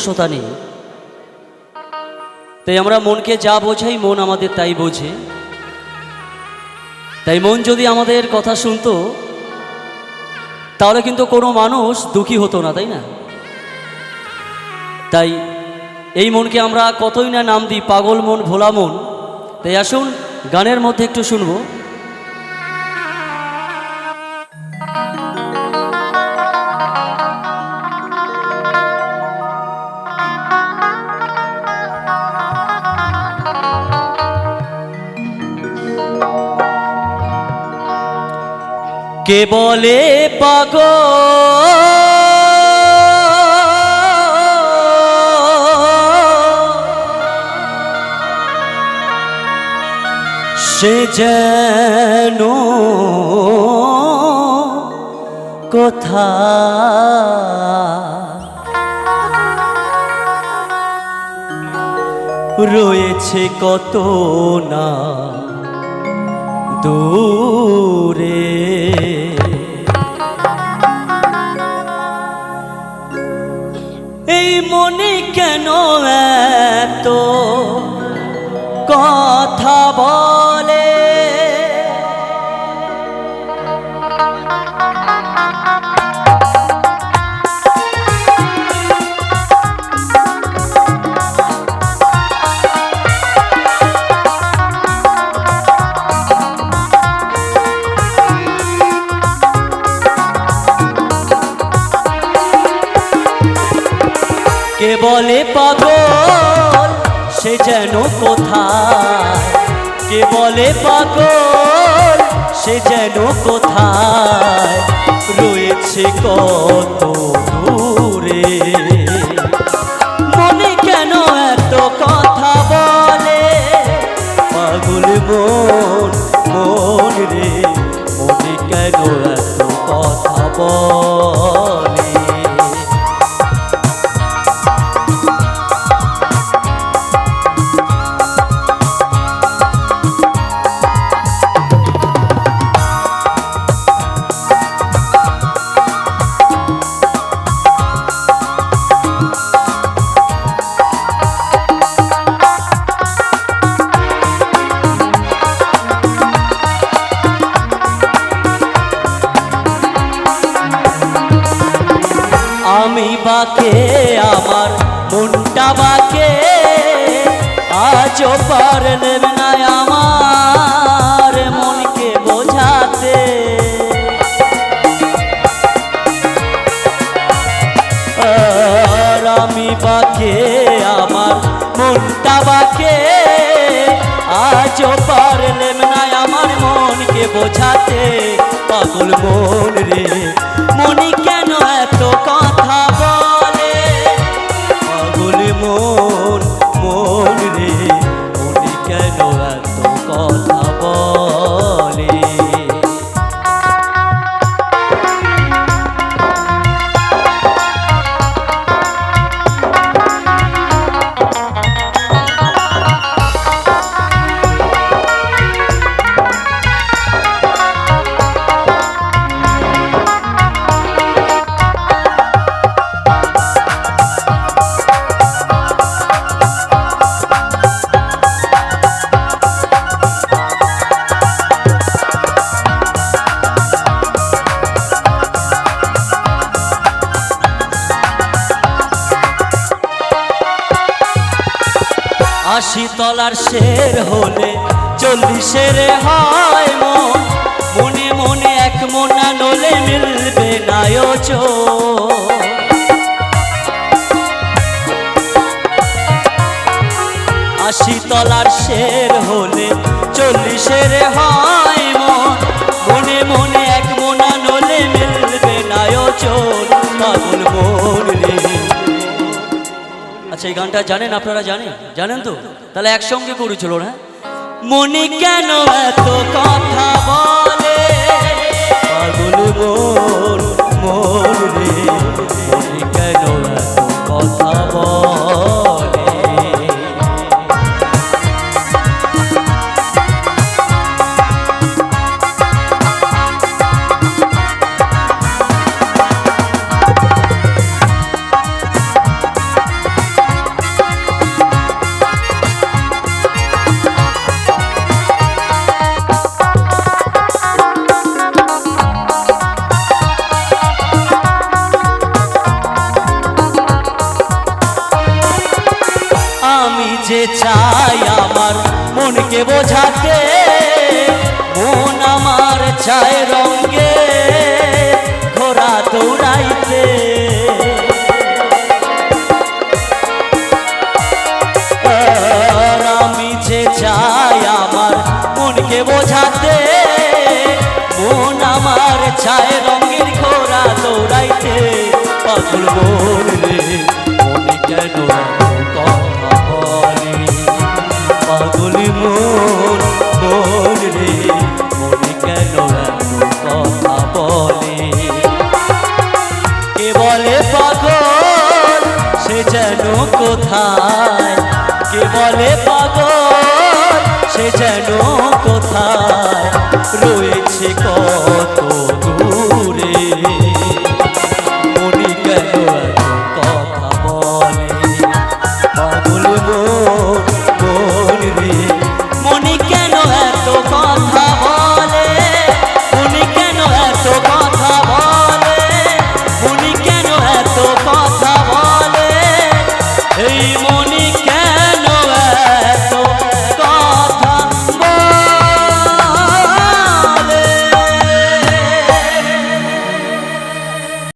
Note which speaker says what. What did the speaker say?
Speaker 1: নিজস্বতা নেই, তাই আমরা মনকে যা বোঝাই মন আমাদের তাই বোঝে। তাই মন যদি আমাদের কথা শুনতো তাহলে কিন্তু কোনো মানুষ দুঃখী হতো না, তাই না? তাই এই মনকে আমরা কতই না নাম দিই, পাগল মন, ভোলা মন। তাই আসুন গানের মধ্যে একটু শুনবো। কে বলে পাগল সে যেন কোথা রয়েছে কত না দূরে। এই মনে কেন এত কথা বলে, কে বলে পাগল সে যেন কোথায়, কে বলে পাগল সে যেন কোথায় রয়েছে কত দূরে। মনে কেন এত কথা বলে পাগল মন, মন রে মনে কেন এত কথা বলে। আমি বাকে আমার মনটা বাকে আজও পারলেন না আমার মনকে বোঝাতে। আর আমি বাকে আমার মনটা বাকে আজও পারলেন না আমার মনকে বোঝাতে। পাগল মন রে মনি কেন এত কথা বলে, পাগল মন, মন রে মনি কেন এত কথা বলে। আশি তলার শের হলে 40-এর হয় মন, মনে মনে এক মনা নলে মিলবে না ওজন। 80 তলার শের হলে 40-এর হয় মন, মনে মনে এক মনা নলে মিলবে না ওজন। পাগল মন রে। আচ্ছা এই গানটা জানেন আপনারা? জানেন তো? তাহলে একসঙ্গে করে চলো না। মনে কেন এত কথা বলে পাগল মন, মন রে মনে কেন এত কথা বলে। আমি যে চাই আমার মনকে বোঝাতে, মন আমার চায় রঙে ঘোড়া দৌড়াইতে। আমি যে চাই আমার মনকে বোঝাতে, মন আমার চায় রঙের ঘোড়া দৌড়াইতে। পাগল মন রে মনে কেন কথা বলে, পাগল মন মন রে মনে কেন কথা বলে। কে বলে পাগল সে যেন কোথায়, কে বলে পাগল সে যেন কোথায়, রয়েছে কত দূর